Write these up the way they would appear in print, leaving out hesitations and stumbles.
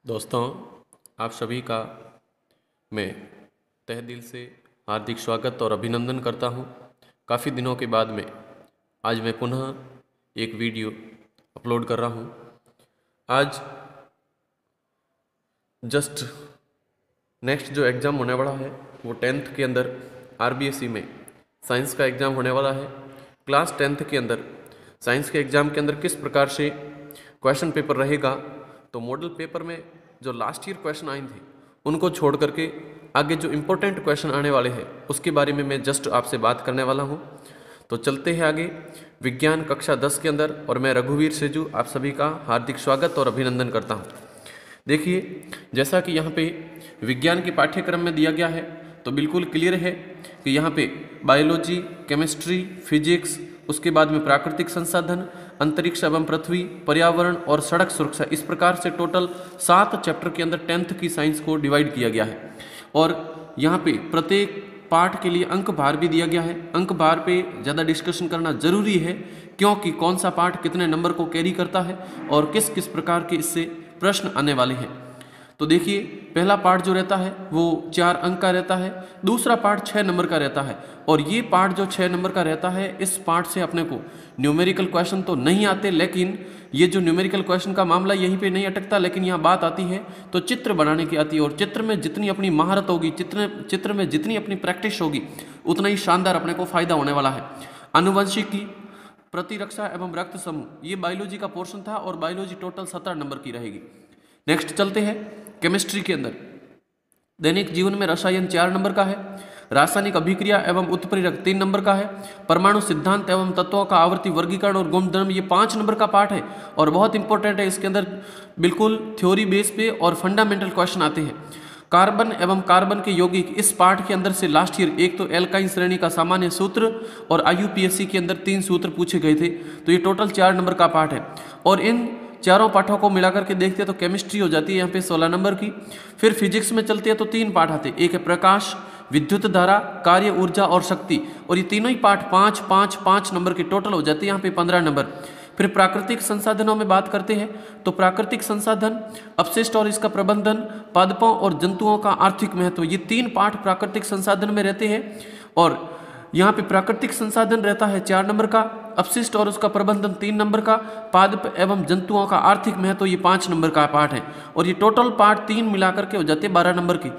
दोस्तों, आप सभी का मैं तहे दिल से हार्दिक स्वागत और अभिनंदन करता हूं। काफ़ी दिनों के बाद में आज मैं पुनः एक वीडियो अपलोड कर रहा हूं। आज जस्ट नेक्स्ट जो एग्ज़ाम होने वाला है वो 10th के अंदर आरबीएसई में साइंस का एग्ज़ाम होने वाला है। क्लास 10th के अंदर साइंस के एग्ज़ाम के अंदर किस प्रकार से क्वेश्चन पेपर रहेगा, तो मॉडल पेपर में जो लास्ट ईयर क्वेश्चन आए थे उनको छोड़ करके आगे जो इम्पोर्टेंट क्वेश्चन आने वाले हैं उसके बारे में मैं जस्ट आपसे बात करने वाला हूं। तो चलते हैं आगे विज्ञान कक्षा 10 के अंदर, और मैं रघुवीर सेजू आप सभी का हार्दिक स्वागत और अभिनंदन करता हूं। देखिए, जैसा कि यहाँ पे विज्ञान के पाठ्यक्रम में दिया गया है तो बिल्कुल क्लियर है कि यहाँ पे बायोलॉजी, केमिस्ट्री, फिजिक्स, उसके बाद में प्राकृतिक संसाधन, अंतरिक्ष एवं पृथ्वी, पर्यावरण और सड़क सुरक्षा, इस प्रकार से टोटल 7 चैप्टर के अंदर 10th की साइंस को डिवाइड किया गया है। और यहाँ पे प्रत्येक पार्ट के लिए अंक भार भी दिया गया है। अंक भार पे ज़्यादा डिस्कशन करना जरूरी है क्योंकि कौन सा पार्ट कितने नंबर को कैरी करता है और किस किस प्रकार के इससे प्रश्न आने वाले हैं। तो देखिए, पहला पार्ट जो रहता है वो 4 अंक का रहता है, दूसरा पार्ट 6 नंबर का रहता है। और ये पार्ट जो 6 नंबर का रहता है, इस पार्ट से अपने को न्यूमेरिकल क्वेश्चन तो नहीं आते, लेकिन ये जो न्यूमेरिकल क्वेश्चन का मामला यहीं पे नहीं अटकता, लेकिन यहाँ बात आती है तो चित्र बनाने की आती है। और चित्र में जितनी अपनी महारत होगी, चित्र में जितनी अपनी प्रैक्टिस होगी, उतना ही शानदार अपने को फायदा होने वाला है। आनुवंशिकी, प्रतिरक्षा एवं रक्त समूह, ये बायोलॉजी का पोर्शन था और बायोलॉजी टोटल 17 नंबर की रहेगी। नेक्स्ट चलते हैं केमिस्ट्री के अंदर। दैनिक जीवन में रसायन 4 नंबर का है, रासायनिक अभिक्रिया एवं उत्प्रेरक 3 नंबर का है, परमाणु सिद्धांत एवं तत्वों का आवर्ती वर्गीकरण और गुणधर्म, ये 5 नंबर का पार्ट है और बहुत इंपॉर्टेंट है। इसके अंदर बिल्कुल थ्योरी बेस पे और फंडामेंटल क्वेश्चन आते हैं। कार्बन एवं कार्बन के यौगिक, इस पार्ट के अंदर से लास्ट ईयर एक तो एल्काइन श्रेणी का सामान्य सूत्र और आईयूपीएससी के अंदर 3 सूत्र पूछे गए थे, तो ये टोटल 4 नंबर का पार्ट है। और इन चारों पाठों को मिलाकर के देखते हैं तो केमिस्ट्री हो जाती है यहाँ पे 16 नंबर की। फिर फिजिक्स में चलते हैं तो 3 पार्ट आते हैं, एक है प्रकाश, विद्युत धारा, कार्य ऊर्जा और शक्ति, और ये तीनों ही पार्ट 5 5 5 नंबर के टोटल हो जाते हैं यहाँ पे 15 नंबर। फिर प्राकृतिक संसाधनों में बात करते हैं तो प्राकृतिक संसाधन, अपशिष्ट और इसका प्रबंधन, पादपों और जंतुओं का आर्थिक महत्व, ये 3 पार्ट प्राकृतिक संसाधन में रहते हैं। और यहाँ पे प्राकृतिक संसाधन रहता है 4 नंबर का, अपशिष्ट और उसका प्रबंधन 3 नंबर का, पादप एवं जंतुओं का आर्थिक महत्व, ये 5 नंबर का पार्ट है। और ये टोटल पार्ट 3 मिलाकर के हो जाते हैं 12 नंबर की।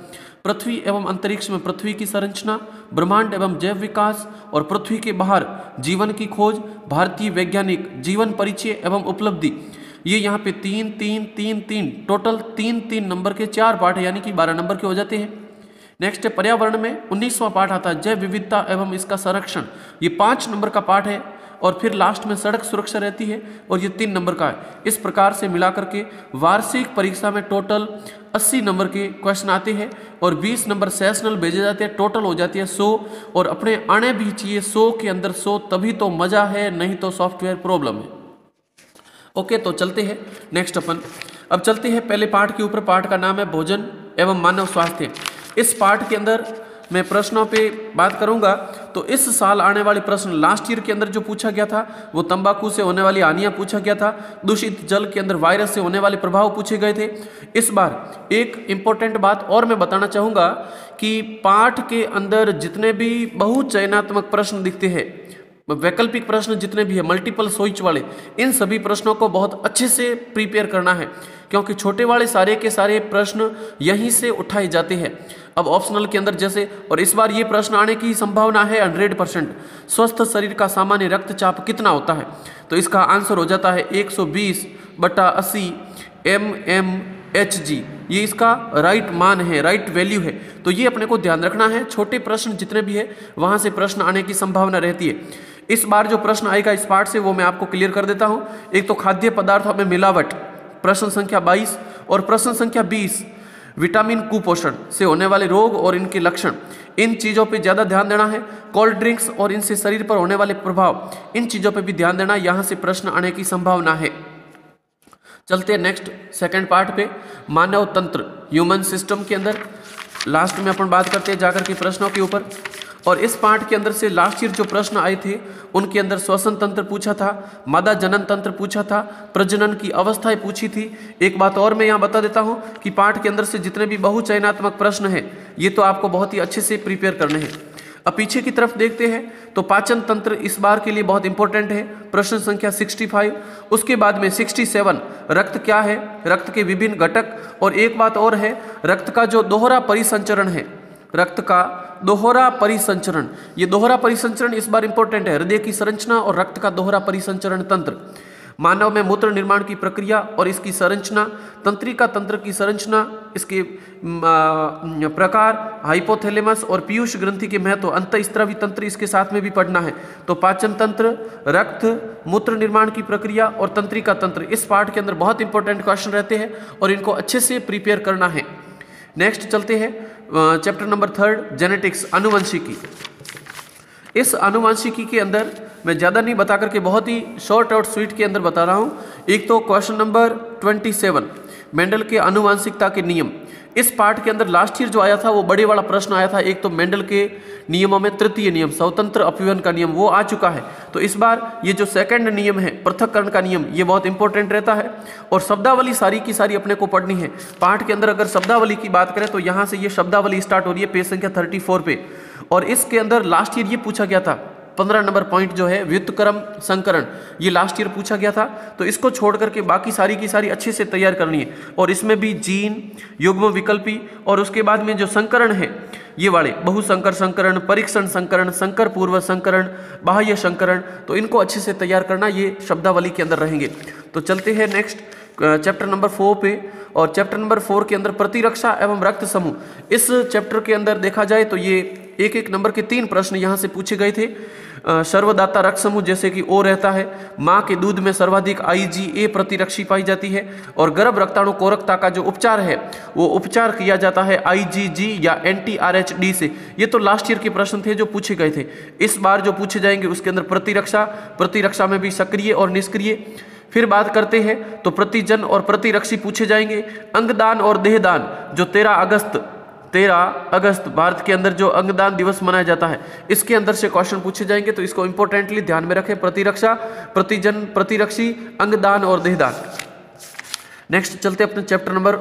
पृथ्वी एवं अंतरिक्ष में पृथ्वी की संरचना, ब्रह्मांड एवं जैव विकास और पृथ्वी के बाहर जीवन की खोज, भारतीय वैज्ञानिक जीवन परिचय एवं उपलब्धि, ये यहाँ पे 3 3 3 3 टोटल 3 3 नंबर के 4 पार्ट है, यानी कि 12 नंबर के हो जाते हैं। नेक्स्ट है पर्यावरण में 19वां पार्ट आता है, जैव विविधता एवं इसका संरक्षण, ये 5 नंबर का पार्ट है। और फिर लास्ट में सड़क सुरक्षा रहती है और ये 3 नंबर का है। इस प्रकार से मिलाकर के वार्षिक परीक्षा में टोटल 80 नंबर के क्वेश्चन आते हैं और 20 नंबर सेशनल भेजे जाते हैं, टोटल हो जाती है 100। और अपने आने भी चाहिए 100 के अंदर 100, तभी तो मजा है, नहीं तो सॉफ्टवेयर प्रॉब्लम है। ओके, तो चलते हैं नेक्स्ट अपन। अब चलते हैं पहले पार्ट के ऊपर। पार्ट का नाम है भोजन एवं मानव स्वास्थ्य। इस पार्ट के अंदर मैं प्रश्नों पे बात करूंगा। तो इस साल आने वाले प्रश्न, लास्ट ईयर के अंदर जो पूछा गया था वो तंबाकू से होने वाली हानियां पूछा गया था, दूषित जल के अंदर वायरस से होने वाले प्रभाव पूछे गए थे। इस बार एक इंपॉर्टेंट बात और मैं बताना चाहूंगा कि पाठ के अंदर जितने भी बहुचयनात्मक प्रश्न दिखते हैं, वैकल्पिक प्रश्न जितने भी है, मल्टीपल चॉइस वाले, इन सभी प्रश्नों को बहुत अच्छे से प्रिपेयर करना है क्योंकि छोटे वाले सारे के सारे प्रश्न यहीं से उठाए जाते हैं। अब ऑप्शनल के अंदर जैसे, और इस बार ये प्रश्न आने की संभावना है 100%, स्वस्थ शरीर का सामान्य रक्तचाप कितना होता है? तो इसका आंसर हो जाता है 120/80 mmHg, ये इसका राइट मान है, राइट वैल्यू है। तो ये अपने को ध्यान रखना है, छोटे प्रश्न जितने भी है वहां से प्रश्न आने की संभावना रहती है। इस बार जो प्रश्न आएगा इस पार्ट से वो मैं आपको क्लियर कर देता हूं। एक तो खाद्य पदार्थों में मिलावट, प्रश्न संख्या 22, और प्रश्न संख्या 20 विटामिन कुपोषण से होने वाले रोग और इनके लक्षण, इन चीजों पे ज्यादा ध्यान देना है। कोल्ड ड्रिंक्स और इनसे शरीर पर होने वाले प्रभाव, इन चीजों पे भी ध्यान देना, यहां से प्रश्न आने की संभावना है। चलते हैं नेक्स्ट सेकंड पार्ट पे, मानव तंत्र, ह्यूमन सिस्टम के अंदर लास्ट में अपन बात करते हैं जाकर के प्रश्नों के ऊपर। और इस पार्ट के अंदर से लास्ट ईयर जो प्रश्न आए थे उनके अंदर श्वसन तंत्र पूछा था, मादा जनन तंत्र पूछा था, प्रजनन की अवस्थाएं पूछी थी। एक बात और मैं यहाँ बता देता हूँ कि पार्ट के अंदर से जितने भी बहुचयनात्मक प्रश्न हैं ये तो आपको बहुत ही अच्छे से प्रिपेयर करने हैं। अब पीछे की तरफ देखते हैं तो पाचन तंत्र इस बार के लिए बहुत इंपॉर्टेंट है, प्रश्न संख्या 65। उसके बाद में 67 रक्त क्या है, रक्त के विभिन्न घटक, और एक बात और है रक्त का जो दोहरा परिसंचरण है, रक्त का दोहरा परिसंचरण, ये दोहरा परिसंचरण इस बार इंपॉर्टेंट है, हृदय की संरचना और रक्त का दोहरा परिसंचरण तंत्र, मानव में मूत्र निर्माण की प्रक्रिया और इसकी संरचना, तंत्रिका तंत्र की संरचना, इसके प्रकार, हाइपोथैलेमस और पीयूष ग्रंथि के महत्व, अंतःस्रावी तंत्र इसके साथ में भी पढ़ना है। तो पाचन तंत्र, रक्त, मूत्र निर्माण की प्रक्रिया और तंत्रिका तंत्र इस पार्ट के अंदर बहुत इंपॉर्टेंट क्वेश्चन रहते हैं और इनको अच्छे से प्रिपेयर करना है। नेक्स्ट चलते हैं चैप्टर नंबर 3 जेनेटिक्स, आनुवंशिकी। इस आनुवंशिकी के अंदर मैं ज़्यादा नहीं बता करके बहुत ही शॉर्ट और स्वीट के अंदर बता रहा हूँ। एक तो क्वेश्चन नंबर 27 मेंडल के आनुवंशिकता के नियम, इस पार्ट के अंदर लास्ट ईयर जो आया था वो बड़े वाला प्रश्न आया था। एक तो मेंडल के नियमों में तृतीय नियम स्वतंत्र अपव्यवन का नियम वो आ चुका है, तो इस बार ये जो सेकंड नियम है पृथक्करण का नियम ये बहुत इंपॉर्टेंट रहता है। और शब्दावली सारी की सारी अपने को पढ़नी है। पार्ट के अंदर अगर शब्दावली की बात करें तो यहाँ से ये शब्दावली स्टार्ट हो रही है पेज संख्या 34 पे, और इसके अंदर लास्ट ईयर ये पूछा गया था 15 नंबर पॉइंट जो है व्युत्क्रम संकरण, ये लास्ट ईयर पूछा गया था। तो इसको छोड़ करके बाकी सारी की सारी अच्छे से तैयार करनी है, और इसमें भी जीन, युग्म विकल्पी और उसके बाद में जो संकरण है ये वाले बहुसंकर संकरण, परीक्षण संकरण, संकर पूर्व संकरण, बाह्य संकरण, तो इनको अच्छे से तैयार करना, ये शब्दावली के अंदर रहेंगे। तो चलते हैं नेक्स्ट चैप्टर नंबर 4 पे, और चैप्टर नंबर 4 के अंदर प्रतिरक्षा एवं रक्त समूह। इस चैप्टर के अंदर देखा जाए तो ये एक एक नंबर के 3 प्रश्न यहाँ से पूछे गए थे। सर्वदाता रक्त समूह जैसे कि ओ रहता है, माँ के दूध में सर्वाधिक IgA प्रतिरक्षी पाई जाती है, और गर्भ रक्ताणु कोरकता का जो उपचार है वो उपचार किया जाता है IgG या anti-RHD से। ये तो लास्ट ईयर के प्रश्न थे जो पूछे गए थे। इस बार जो पूछे जाएंगे उसके अंदर प्रतिरक्षा में भी सक्रिय और निष्क्रिय। फिर बात करते हैं तो प्रतिजन और प्रतिरक्षी पूछे जाएंगे। अंगदान और देहदान जो 13 अगस्त भारत के अंदर जो अंगदान दिवस मनाया जाता है इसके अंदर से क्वेश्चन पूछे जाएंगे, तो इसको इंपॉर्टेंटली ध्यान में रखें। प्रतिरक्षा, प्रतिजन, प्रतिरक्षी, अंगदान और देहदान। नेक्स्ट चलते अपने चैप्टर नंबर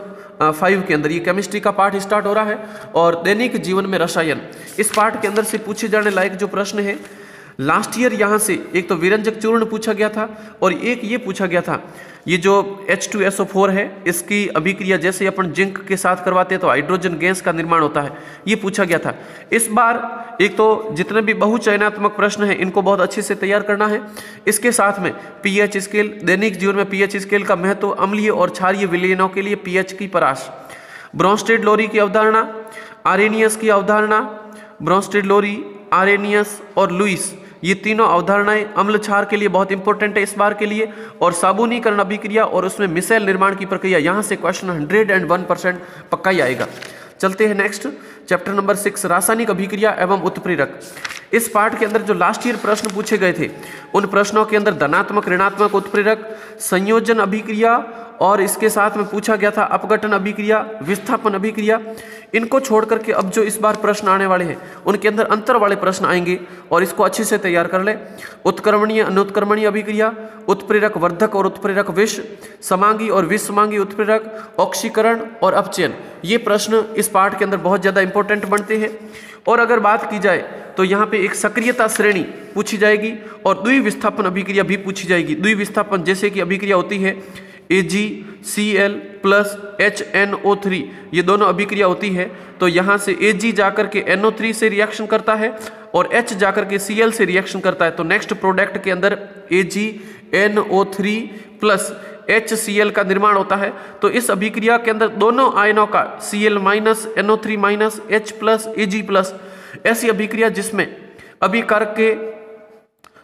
5 के अंदर, ये केमिस्ट्री का पार्ट स्टार्ट हो रहा है, और दैनिक जीवन में रसायन, इस पार्ट के अंदर से पूछे जाने लायक जो प्रश्न है लास्ट ईयर यहाँ से एक तो विरंजक चूर्ण पूछा गया था, और एक ये पूछा गया था ये जो H2SO4 है इसकी अभिक्रिया जैसे अपन जिंक के साथ करवाते हैं तो हाइड्रोजन गैस का निर्माण होता है, ये पूछा गया था। इस बार एक तो जितने भी बहुचयनात्मक प्रश्न हैं इनको बहुत अच्छे से तैयार करना है। इसके साथ में pH स्केल, दैनिक जीवन में pH स्केल का महत्व, अम्लीय और क्षारीय विलयनों के लिए pH की परास, ब्रोंस्टेड लोरी की अवधारणा, आरेनियस की अवधारणा, ब्रोंस्टेड लोरी, आरेनियस और लुईस, ये तीनों अवधारणाएं अम्ल क्षार के लिए बहुत इंपॉर्टेंट है इस बार के लिए, और साबुनीकरण अभिक्रिया और उसमें मिसेल निर्माण की प्रक्रिया, यहाँ से क्वेश्चन 101% पक्का ही आएगा। चलते हैं नेक्स्ट चैप्टर नंबर 6 रासायनिक अभिक्रिया एवं उत्प्रेरक। इस पार्ट के अंदर जो लास्ट ईयर प्रश्न पूछे गए थे उन प्रश्नों के अंदर धनात्मक, ऋणात्मक उत्प्रेरक, संयोजन अभिक्रिया और इसके साथ में पूछा गया था अपघटन अभिक्रिया, विस्थापन अभिक्रिया। इनको छोड़ करके अब जो इस बार प्रश्न आने वाले हैं उनके अंदर अंतर वाले प्रश्न आएंगे, और इसको अच्छे से तैयार कर ले। उत्क्रमणीय, अनुत्क्रमणीय अभिक्रिया, उत्प्रेरक वर्धक और उत्प्रेरक विष, समांगी और विषसमांगी उत्प्रेरक, ऑक्सीकरण और अपचयन, ये प्रश्न इस पार्ट के अंदर बहुत ज़्यादा इंपॉर्टेंट बनते हैं। और अगर बात की जाए तो यहाँ पे एक सक्रियता श्रेणी पूछी जाएगी और द्विविस्थापन अभिक्रिया भी पूछी जाएगी। द्विविस्थापन जैसे कि अभिक्रिया होती है AgCl प्लस HNO3, ये दोनों अभिक्रिया होती है, तो यहाँ से Ag जाकर के NO3 से रिएक्शन करता है और H जाकर के Cl से रिएक्शन करता है, तो नेक्स्ट प्रोडक्ट के अंदर AgNO3 प्लस HCl का निर्माण होता है। तो इस अभिक्रिया के अंदर दोनों आयनों का Cl minus, NO3 minus, H plus, Ag plus, ऐसी अभिक्रिया जिसमें अभिकारक के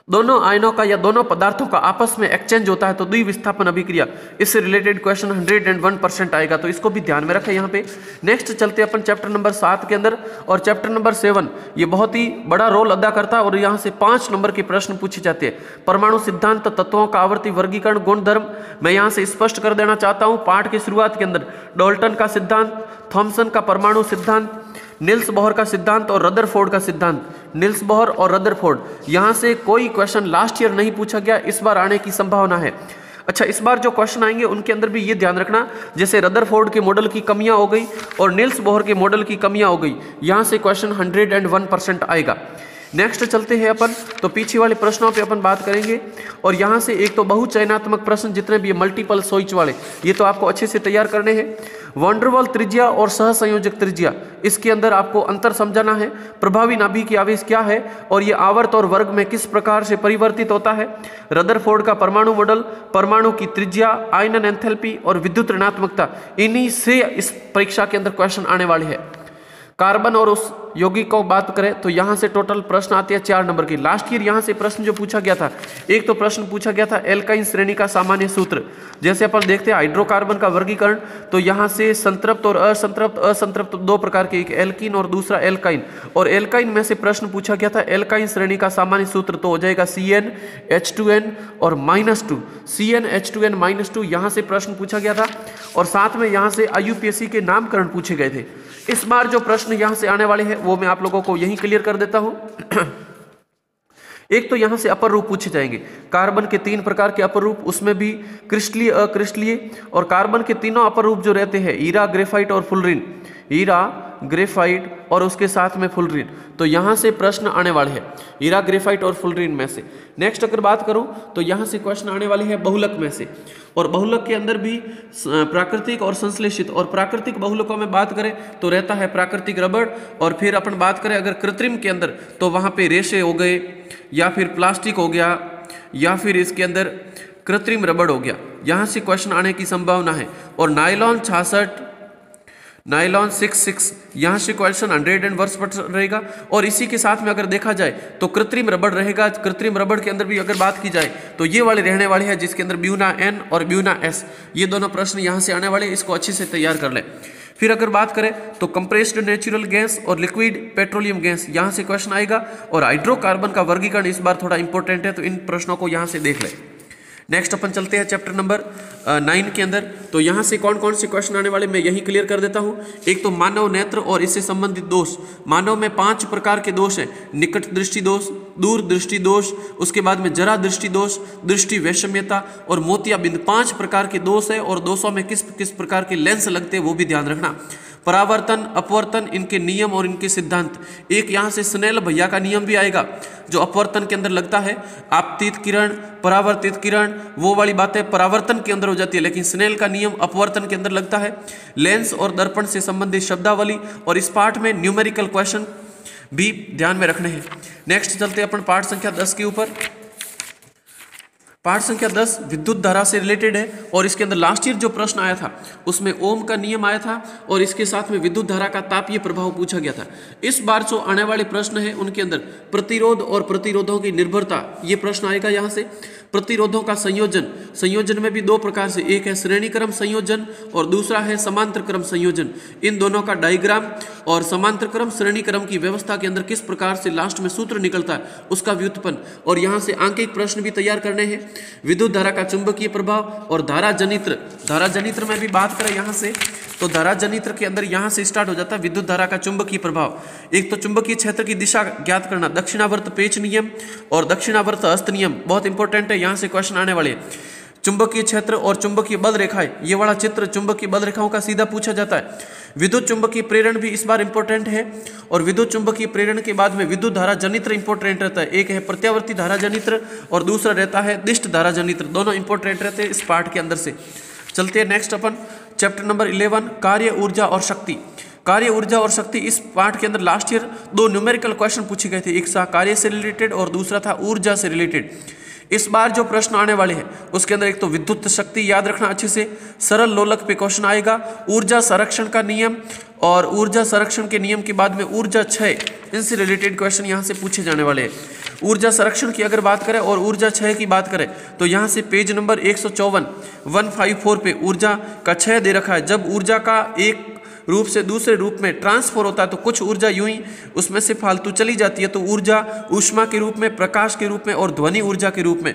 दोनों आयनों का या दोनों पदार्थों का आपस में एक्सचेंज होता है, तो द्विविस्थापन अभिक्रिया, इससे रिलेटेड क्वेश्चन 101% आएगा, तो इसको भी ध्यान में रखें यहाँ पे। नेक्स्ट चलते अपन चैप्टर नंबर 7 के अंदर, और चैप्टर नंबर 7 ये बहुत ही बड़ा रोल अदा करता है और यहाँ से 5 नंबर के प्रश्न पूछे जाते हैं। परमाणु सिद्धांत, तत्वों का आवर्ती वर्गीकरण, गुणधर्म, मैं यहाँ से स्पष्ट कर देना चाहता हूँ पाठ की शुरुआत के अंदर डाल्टन का सिद्धांत, थॉमसन का परमाणु सिद्धांत, निल्स बोहर का सिद्धांत और रदरफोर्ड का सिद्धांत, निल्स बोहर और रदरफोर्ड, यहां से कोई क्वेश्चन लास्ट ईयर नहीं पूछा गया, इस बार आने की संभावना है। अच्छा, इस बार जो क्वेश्चन आएंगे उनके अंदर भी ये ध्यान रखना, जैसे रदरफोर्ड के मॉडल की कमियां हो गई और निल्स बोहर के मॉडल की कमियां हो गई, यहां से क्वेश्चन 101% आएगा। नेक्स्ट चलते हैं अपन, तो पीछे वाले प्रश्नों पे अपन बात करेंगे। और यहाँ से एक तो बहुचयनात्मक प्रश्न जितने भी मल्टीपल चॉइस वाले, ये तो आपको अच्छे से तैयार करने हैं। वॉन्डरवॉल त्रिज्या और सहसंयोजक त्रिज्या, इसके अंदर आपको अंतर समझाना है। प्रभावी नाभिकीय आवेश क्या है और ये आवर्त और वर्ग में किस प्रकार से परिवर्तित होता है। रदरफोर्ड का परमाणु मॉडल, परमाणु की त्रिज्या, आयनन एंथैल्पी और विद्युत ऋणात्मकता, इन्हीं से इस परीक्षा के अंदर क्वेश्चन आने वाले हैं। कार्बन और उस यौगिक को बात करें तो यहाँ से टोटल प्रश्न आते हैं 4 नंबर की। लास्ट ईयर यहाँ से प्रश्न जो पूछा गया था, एक तो प्रश्न पूछा गया था एल्काइन श्रेणी का सामान्य सूत्र। जैसे अपन देखते हैं हाइड्रोकार्बन का वर्गीकरण, तो यहाँ से संतृप्त और असंतृप्त, असंतृप्त 2 प्रकार के, एक एल्कीन और दूसरा एल्काइन। और एल्काइन में से प्रश्न पूछा गया था एल्काइन श्रेणी का सामान्य सूत्र, तो हो जाएगा CnH2n और -2, CnH2n-2, यहाँ से प्रश्न पूछा गया था। और साथ में यहाँ से IUPAC के नामकरण पूछे गए थे। इस बार जो प्रश्न यहाँ से आने वाले हैं वो मैं आप लोगों को यहीं क्लियर कर देता हूं। एक तो यहां से अपर रूप पूछे जाएंगे, कार्बन के 3 प्रकार के अपर रूप, उसमें भी क्रिस्टलीय, अक्रिस्टलीय। और कार्बन के तीनों अपर रूप जो रहते हैं, हीरा, ग्रेफाइट और फुलरिन, हीरा, ग्रेफाइट और उसके साथ में फुलरिन, तो यहां से प्रश्न आने वाले हैं हीरा, ग्रेफाइट और फुलरिन में से। नेक्स्ट अगर बात करूं तो यहां से क्वेश्चन आने वाले हैं बहुलक में से। और बहुलक के अंदर भी प्राकृतिक और संश्लेषित, और प्राकृतिक बहुलकों में बात करें तो रहता है प्राकृतिक रबड़। और फिर अपन बात करें अगर कृत्रिम के अंदर, तो वहां पे रेशे हो गए, या फिर प्लास्टिक हो गया, या फिर इसके अंदर कृत्रिम रबड़ हो गया, यहां से क्वेश्चन आने की संभावना है। और नायलॉन 66, नायलॉन 66, यहाँ से क्वेश्चन 101% रहेगा। और इसी के साथ में अगर देखा जाए तो कृत्रिम रबड़ रहेगा। कृत्रिम रबड़ के अंदर भी अगर बात की जाए तो ये वाले रहने वाले हैं, जिसके अंदर ब्यूना N और ब्यूना S, ये दोनों प्रश्न यहाँ से आने वाले, इसको अच्छे से तैयार कर ले। फिर अगर बात करें तो कंप्रेस्ड नेचुरल गैस और लिक्विड पेट्रोलियम गैस, यहाँ से क्वेश्चन आएगा। और हाइड्रोकार्बन का वर्गीकरण इस बार थोड़ा इंपॉर्टेंट है, तो इन प्रश्नों को यहाँ से देख ले। नेक्स्ट अपन चलते हैं चैप्टर नंबर 9 के अंदर। तो यहाँ से कौन कौन से क्वेश्चन आने वाले मैं यही क्लियर कर देता हूँ। एक तो मानव नेत्र और इससे संबंधित दोष। मानव में 5 प्रकार के दोष हैं, निकट दृष्टि दोष, दूर दृष्टि दोष, उसके बाद में जरा दृष्टि दोष, दृष्टि वैषम्यता और मोतियाबिंद, 5 प्रकार के दोष है। और दोषों में किस किस प्रकार के लेंस लगते हैं वो भी ध्यान रखना। परावर्तन, अपवर्तन, इनके नियम और इनके सिद्धांत। एक यहाँ से स्नेल भैया का नियम भी आएगा जो अपवर्तन के अंदर लगता है। आपतित किरण, परावर्तित किरण, वो वाली बातें परावर्तन के अंदर हो जाती है, लेकिन स्नेल का नियम अपवर्तन के अंदर लगता है। लेंस और दर्पण से संबंधित शब्दावली, और इस पार्ट में न्यूमेरिकल क्वेश्चन भी ध्यान में रखने हैं। नेक्स्ट चलते हैं अपन पार्ट संख्या 10 के ऊपर। पाठ संख्या 10 विद्युत धारा से रिलेटेड है। और इसके अंदर लास्ट ईयर जो प्रश्न आया था उसमें ओम का नियम आया था, और इसके साथ में विद्युत धारा का तापीय प्रभाव पूछा गया था। इस बार जो आने वाले प्रश्न है उनके अंदर प्रतिरोध और प्रतिरोधों की निर्भरता, ये प्रश्न आएगा यहाँ से। प्रतिरोधों का संयोजन, संयोजन में भी 2 प्रकार से, एक है श्रेणी क्रम संयोजन और दूसरा है समांतर क्रम संयोजन। इन दोनों का डायग्राम और समांतर क्रम श्रेणी क्रम की व्यवस्था के अंदर किस प्रकार से लास्ट में सूत्र निकलता है उसका व्युत्पन्न। और यहाँ से आंकिक प्रश्न भी तैयार करने हैं। विद्युत धारा का चुंबकीय प्रभाव और धारा जनित्र, धारा जनित्र में भी बात करें यहाँ से तो धारा जनित्र के अंदर यहाँ से स्टार्ट हो जाता है विद्युत धारा का चुंबकीय प्रभाव। एक तो चुंबकीय क्षेत्र की दिशा ज्ञात करना, दक्षिणावर्त पेच नियम और दक्षिणावर्त हस्त नियम बहुत इंपॉर्टेंट है, यहाँ से क्वेश्चन आने वाले हैं। चुंबकीय क्षेत्र और चुंबकीय बल रेखाएं, ये वाला चित्र चुंबकीय बल रेखाओं का सीधा पूछा जाता है। विद्युत चुंबकीय प्रेरण भी इस बार इंपॉर्टेंट है। और विद्युत चुंबकीय प्रेरण के बाद में विद्युत धारा जनित्र इंपॉर्टेंट रहता है। एक है प्रत्यावर्ती धारा जनित्र और दूसरा रहता है दिष्ट धारा जनित्र, दोनों इंपॉर्टेंट रहते हैं इस पार्ट के अंदर से। चलते हैं नेक्स्ट अपन चैप्टर नंबर 11 कार्य, ऊर्जा और शक्ति। कार्य, ऊर्जा और शक्ति, इस पार्ट के अंदर लास्ट ईयर 2 न्यूमेरिकल क्वेश्चन पूछे गए थे, एक था कार्य से रिलेटेड और दूसरा था ऊर्जा से रिलेटेड। इस बार जो प्रश्न आने वाले हैं उसके अंदर एक तो विद्युत शक्ति याद रखना अच्छे से, सरल लोलक पे क्वेश्चन आएगा, ऊर्जा संरक्षण का नियम और ऊर्जा संरक्षण के नियम के बाद में ऊर्जा क्षय, इनसे रिलेटेड क्वेश्चन यहाँ से पूछे जाने वाले हैं। ऊर्जा संरक्षण की अगर बात करें और ऊर्जा क्षय की बात करें तो यहाँ से पेज नंबर 154 पे ऊर्जा का क्षय दे रखा है। जब ऊर्जा का एक रूप से दूसरे रूप में ट्रांसफर होता है तो कुछ ऊर्जा यूं ही उसमें से फालतू चली जाती है, तो ऊर्जा ऊष्मा के रूप में, प्रकाश के रूप में और ध्वनि ऊर्जा के रूप में।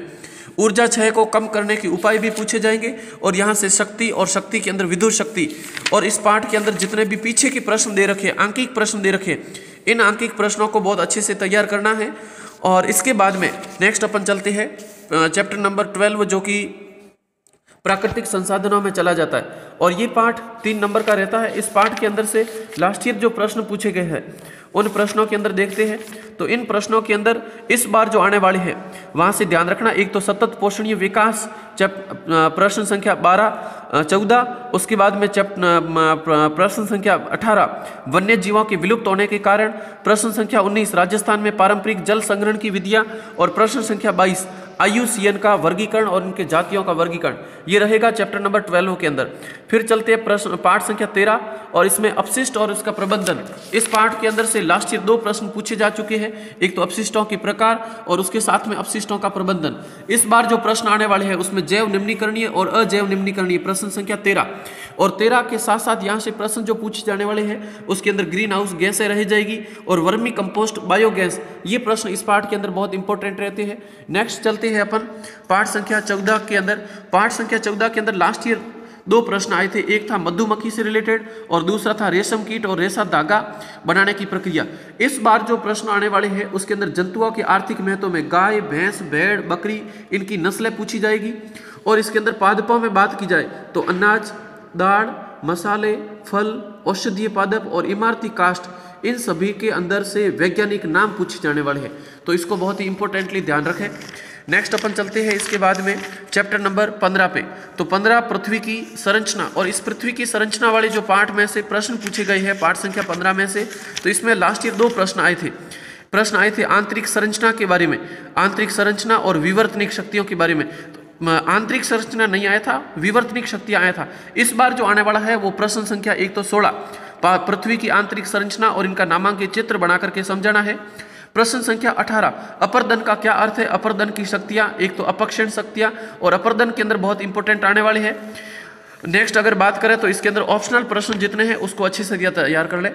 ऊर्जा क्षय को कम करने के उपाय भी पूछे जाएंगे। और यहाँ से शक्ति और शक्ति के अंदर विद्युत शक्ति, और इस पाठ के अंदर जितने भी पीछे के प्रश्न दे रखे, आंकिक प्रश्न दे रखे, इन आंकिक प्रश्नों को बहुत अच्छे से तैयार करना है। और इसके बाद में नेक्स्ट अपन चलते हैं चैप्टर नंबर 12 जो कि प्राकृतिक संसाधनों में चला जाता है। और ये पाठ 3 नंबर का रहता है। इस पाठ के अंदर से लास्ट ईयर जो प्रश्न पूछे गए हैं उन प्रश्नों के अंदर देखते हैं। तो इन प्रश्नों के अंदर इस बार जो आने वाले हैं वहाँ से ध्यान रखना, एक तो सतत पोषणीय विकास प्रश्न संख्या 12-14, उसके बाद में प्रश्न संख्या 18 वन्य जीवों के विलुप्त होने के कारण, प्रश्न संख्या 19 राजस्थान में पारंपरिक जल संग्रहण की विधियाँ, और प्रश्न संख्या 22 IUCN का वर्गीकरण और उनके जातियों का वर्गीकरण। ये रहेगा चैप्टर नंबर 12 के अंदर। फिर चलते हैं प्रश्न पाठ संख्या 13 और इसमें अपशिष्ट और उसका प्रबंधन। इस पाठ के अंदर से लास्ट ईयर 2 प्रश्न पूछे जा चुके हैं, एक तो अपशिष्टों के प्रकार और उसके साथ में अपशिष्टों का प्रबंधन। इस बार जो प्रश्न आने वाले हैं उसमें जैव निम्नीकरणीय और अजैव निम्नीकरणीय, प्रश्न संख्या 13 और 13 के साथ साथ यहाँ से प्रश्न जो पूछे जाने वाले हैं उसके अंदर ग्रीन हाउस गैसें रह जाएगी और वर्मी कंपोस्ट, बायोगैस, ये प्रश्न इस पाठ के अंदर बहुत इंपॉर्टेंट रहते हैं। नेक्स्ट चलते हैं अपन पाठ संख्या 14 के अंदर। पाठ संख्या 14 के अंदर लास्ट ईयर 2 प्रश्न आए थे, एक था मधुमक्खी से रिलेटेड और दूसरा था रेशम कीट और रेशा धागा बनाने की प्रक्रिया। इस बार जो प्रश्न आने वाले हैं उसके अंदर जंतुओं के आर्थिक महत्व में गाय, भैंस, भेड़, बकरी, इनकी नस्लें पूछी जाएगी। और इसके अंदर पादपों में बात की जाए तो अनाज, दाल, मसाले, फल, औषधीय पादप और इमारती काष्ठ, इन सभी के अंदर से वैज्ञानिक नाम पूछे जाने वाले हैं। तो इसको बहुत ही इंपॉर्टेंटली ध्यान रखें। नेक्स्ट अपन चलते हैं इसके बाद में चैप्टर नंबर 15 पे। तो 15 पृथ्वी की संरचना, और इस पृथ्वी की संरचना वाले जो पार्ट में से प्रश्न पूछे गए हैं पाठ संख्या 15 में से, तो इसमें लास्ट ईयर 2 प्रश्न आए थे आंतरिक संरचना के बारे में, आंतरिक संरचना और विवर्तनिक शक्तियों के बारे में। आंतरिक संरचना नहीं आया था, विवर्तनिक शक्ति आया था। इस बार जो आने वाला है वो प्रश्न संख्या 116 पृथ्वी की आंतरिक संरचना और इनका नामांकित चित्र बना करके समझाना है। प्रश्न संख्या 18 अपर्दन का क्या अर्थ है, अपर्दन की शक्तियां, एक तो अपक्षेण शक्तियां और अपर्दन के अंदर बहुत इंपॉर्टेंट आने वाले हैं। नेक्स्ट अगर बात करें तो इसके अंदर ऑप्शनल प्रश्न जितने हैं उसको अच्छे से तैयार कर ले।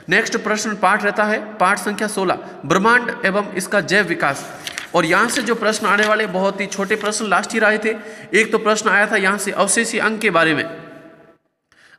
नेक्स्ट प्रश्न पाठ रहता है पाठ संख्या 16 ब्रह्मांड एवं इसका जैव विकास। और यहाँ से जो प्रश्न आने वाले बहुत ही छोटे प्रश्न लास्ट ईयर आए थे। एक तो प्रश्न आया था यहाँ से अवशेषी अंग के बारे में,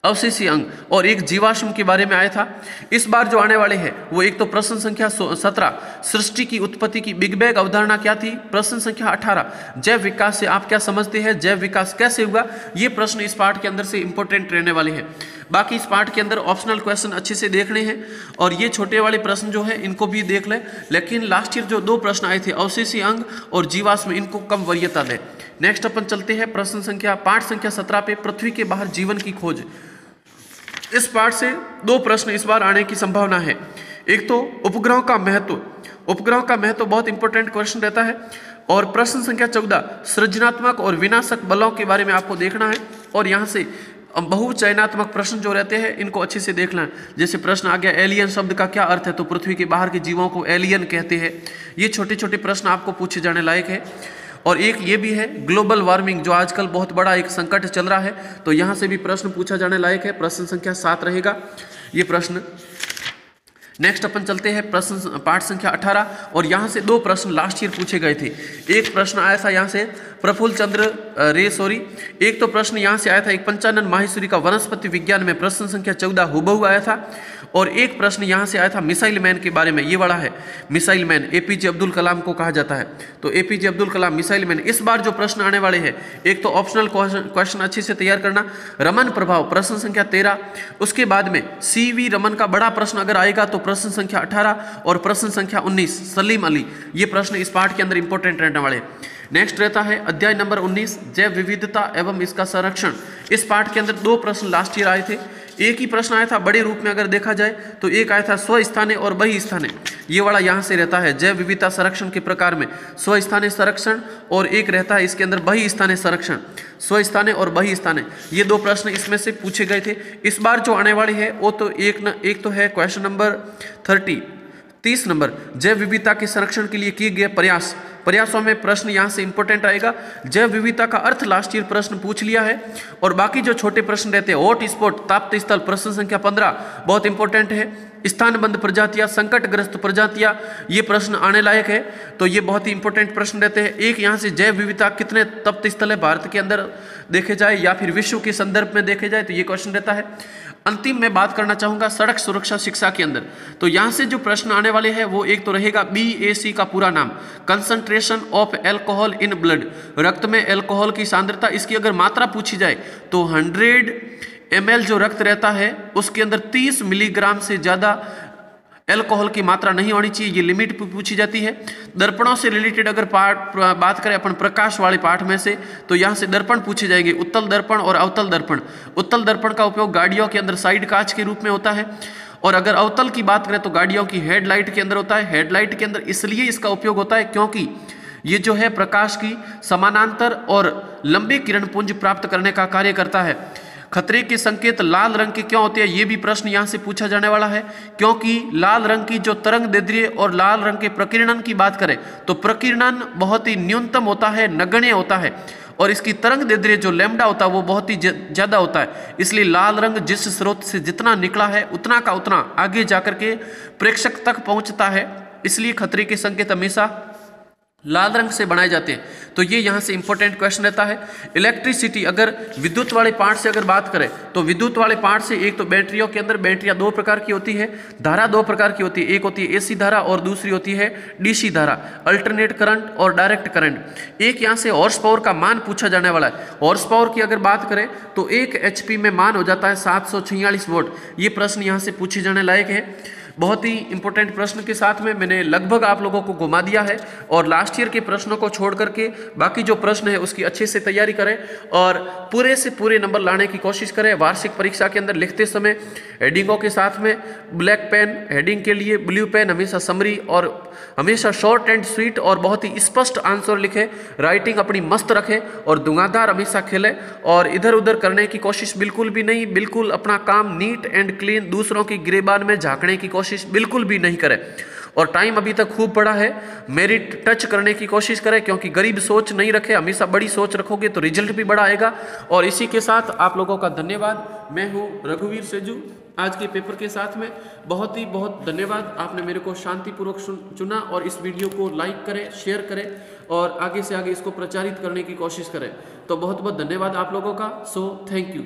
अवशेषी अंग, और एक जीवाश्म के बारे में आया था। इस बार जो आने वाले हैं वो एक तो प्रश्न संख्या 17 सृष्टि की उत्पत्ति की बिग बैंग अवधारणा क्या थी, प्रश्न संख्या 18 जैव विकास से आप क्या समझते हैं, जैव विकास कैसे हुआ। ये प्रश्न इस पाठ के अंदर से इंपॉर्टेंट रहने वाले हैं। बाकी इस पाठ के अंदर ऑप्शनल क्वेश्चन अच्छे से देखने हैं और ये छोटे वाले प्रश्न जो है इनको भी देख ले, लेकिन लास्ट ईयर जो 2 प्रश्न आए थे अवशेषी अंग और जीवाश्म, इनको कम वरीयता दे। नेक्स्ट अपन चलते हैं प्रश्न संख्या पाठ संख्या 17 पे पृथ्वी के बाहर जीवन की खोज। इस पाठ से 2 प्रश्न इस बार आने की संभावना है। एक तो उपग्रहों का महत्व, उपग्रहों का महत्व बहुत इंपॉर्टेंट क्वेश्चन रहता है। और प्रश्न संख्या 14 सृजनात्मक और विनाशक बलों के बारे में आपको देखना है। और यहाँ से बहुचयनात्मक प्रश्न जो रहते हैं इनको अच्छे से देखना है। जैसे प्रश्न आ गया एलियन शब्द का क्या अर्थ है, तो पृथ्वी के बाहर के जीवों को एलियन कहते हैं। ये छोटे छोटे प्रश्न आपको पूछे जाने लायक है। और एक ये भी है ग्लोबल वार्मिंग, जो आजकल बहुत बड़ा एक संकट चल रहा है, तो यहाँ से भी प्रश्न पूछा जाने लायक है। प्रश्न संख्या 7 रहेगा ये प्रश्न। नेक्स्ट अपन चलते हैं प्रश्न पाठ संख्या 18 और यहाँ से 2 प्रश्न लास्ट ईयर पूछे गए थे। एक प्रश्न आया था यहाँ से प्रफुल्ल चंद्र रे एक तो प्रश्न यहाँ से आया था एक पंचानन माहेश्वरी का वनस्पति विज्ञान में, प्रश्न संख्या 14 हुबहू आया था। और एक प्रश्न यहाँ से आया था मिसाइल मैन के बारे में, ये वाला है missile man, APJ Abdul Kalam को कहा जाता है। तो APJ Abdul Kalam missile man. इस बार जो प्रश्न आने वाले हैं एक तो ऑप्शनल क्वेश्चन अच्छे से तैयार करना, रमन प्रभाव प्रश्न संख्या 13, उसके बाद में CV रमन का बड़ा प्रश्न अगर आएगा तो प्रश्न संख्या 18 और प्रश्न संख्या 19 सलीम अली, ये प्रश्न इस पाठ के अंदर इंपॉर्टेंट रहने वाले हैं। नेक्स्ट रहता है अध्याय नंबर 19 जैव विविधता एवं इसका संरक्षण। इस पाठ के अंदर 2 प्रश्न लास्ट ईयर आए थे। एक ही प्रश्न आया था बड़े रूप में अगर देखा जाए तो एक आया था स्वस्थाने और बहिस्थाने, ये वाला यहाँ से रहता है जैव विविधता संरक्षण के प्रकार में स्वस्थाने संरक्षण, और एक रहता है इसके अंदर बहिस्थाने संरक्षण, स्वस्थाने और बहिस्थाने। ये 2 प्रश्न इसमें से पूछे गए थे। इस बार जो आने वाले हैं वो तो एक तो है क्वेश्चन नंबर 30 नंबर जैव विविधता के संरक्षण के लिए किए गए प्रयासों में प्रश्न यहाँ से इंपॉर्टेंट आएगा। जैव विविधता का अर्थ लास्ट ईयर प्रश्न पूछ लिया है। और बाकी जो छोटे प्रश्न रहते हैं हॉट स्पॉट ताप्त स्थल, प्रश्न संख्या 15 बहुत इंपॉर्टेंट है। स्थानबद्ध प्रजातियां, संकटग्रस्त प्रजातियां, ये प्रश्न आने लायक है। तो ये बहुत ही इंपॉर्टेंट प्रश्न रहते हैं। एक यहाँ से जैव विविधता कितने तप्त स्थल है भारत के अंदर देखे जाए या फिर विश्व के संदर्भ में देखे जाए, तो ये क्वेश्चन रहता है। अंतिम में बात करना चाहूंगा सड़क सुरक्षा शिक्षा के अंदर, तो यहां से जो प्रश्न आने वाले हैं वो एक तो रहेगा BAC का पूरा नाम, concentration of alcohol in blood, रक्त में एल्कोहल की सांद्रता। इसकी अगर मात्रा पूछी जाए तो 100 ml जो रक्त रहता है उसके अंदर 30 मिलीग्राम से ज्यादा एल्कोहल की मात्रा नहीं होनी चाहिए, ये लिमिट पूछी जाती है। दर्पणों से रिलेटेड अगर बात करें अपन प्रकाश वाले पाठ में से, तो यहाँ से दर्पण पूछे जाएंगे, उत्तल दर्पण और अवतल दर्पण। उत्तल दर्पण का उपयोग गाड़ियों के अंदर साइड कांच के रूप में होता है, और अगर अवतल की बात करें तो गाड़ियों की हेडलाइट के अंदर होता है। हेडलाइट के अंदर इसलिए इसका उपयोग होता है क्योंकि ये जो है प्रकाश की समानांतर और लंबे किरण पुंज प्राप्त करने का कार्य करता है। खतरे के संकेत लाल रंग के क्यों होते हैं, ये भी प्रश्न यहाँ से पूछा जाने वाला है, क्योंकि लाल रंग की जो तरंग दैर्ध्य और लाल रंग के प्रकीर्णन की बात करें तो प्रकीर्णन बहुत ही न्यूनतम होता है, नगण्य होता है, और इसकी तरंग दैर्ध्य जो लैम्डा होता है वो बहुत ही ज्यादा होता है। इसलिए लाल रंग जिस स्रोत से जितना निकला है उतना का उतना आगे जाकर के प्रेक्षक तक पहुंचता है, इसलिए खतरे के संकेत हमेशा लाल रंग से बनाए जाते हैं। तो ये यहाँ से इंपॉर्टेंट क्वेश्चन रहता है। इलेक्ट्रिसिटी, अगर विद्युत वाले पार्ट से अगर बात करें तो विद्युत वाले पार्ट से एक तो बैटरियों के अंदर बैटरियां 2 प्रकार की होती है, धारा 2 प्रकार की होती है, एक होती है AC धारा और दूसरी होती है DC धारा, अल्टरनेट करंट और डायरेक्ट करंट। एक यहाँ से हॉर्स पावर का मान पूछा जाने वाला है। हॉर्स पावर की अगर बात करें तो 1 HP में मान हो जाता है 746 वोल्ट। ये प्रश्न यहाँ से पूछे जाने लायक है। बहुत ही इंपॉर्टेंट प्रश्न के साथ में मैंने लगभग आप लोगों को घुमा दिया है, और लास्ट ईयर के प्रश्नों को छोड़ करके बाकी जो प्रश्न है उसकी अच्छे से तैयारी करें और पूरे से पूरे नंबर लाने की कोशिश करें। वार्षिक परीक्षा के अंदर लिखते समय हेडिंगों के साथ में ब्लैक पेन, हेडिंग के लिए ब्लू पेन, हमेशा समरी और हमेशा शॉर्ट एंड स्वीट और बहुत ही स्पष्ट आंसर लिखे, राइटिंग अपनी मस्त रखें और धुआंधार हमेशा खेले, और इधर उधर करने की कोशिश बिल्कुल भी नहीं, बिल्कुल अपना काम नीट एंड क्लीन, दूसरों की गिरेबान में झांकने की कोशिश बिल्कुल भी नहीं करें। और टाइम अभी तक खूब पड़ा है, मेरिट टच करने की कोशिश करें, क्योंकि गरीब सोच नहीं रखे, हमेशा बड़ी सोच रखोगे तो रिजल्ट भी बड़ा आएगा। और इसी के साथ आप लोगों का धन्यवाद। मैं हूं रघुवीर सेजू, आज के पेपर के साथ में बहुत धन्यवाद। आपने मेरे को शांतिपूर्वक चुना, और इस वीडियो को लाइक करें, शेयर करें और आगे से आगे इसको प्रचारित करने की कोशिश करें। तो बहुत धन्यवाद आप लोगों का। So thank you.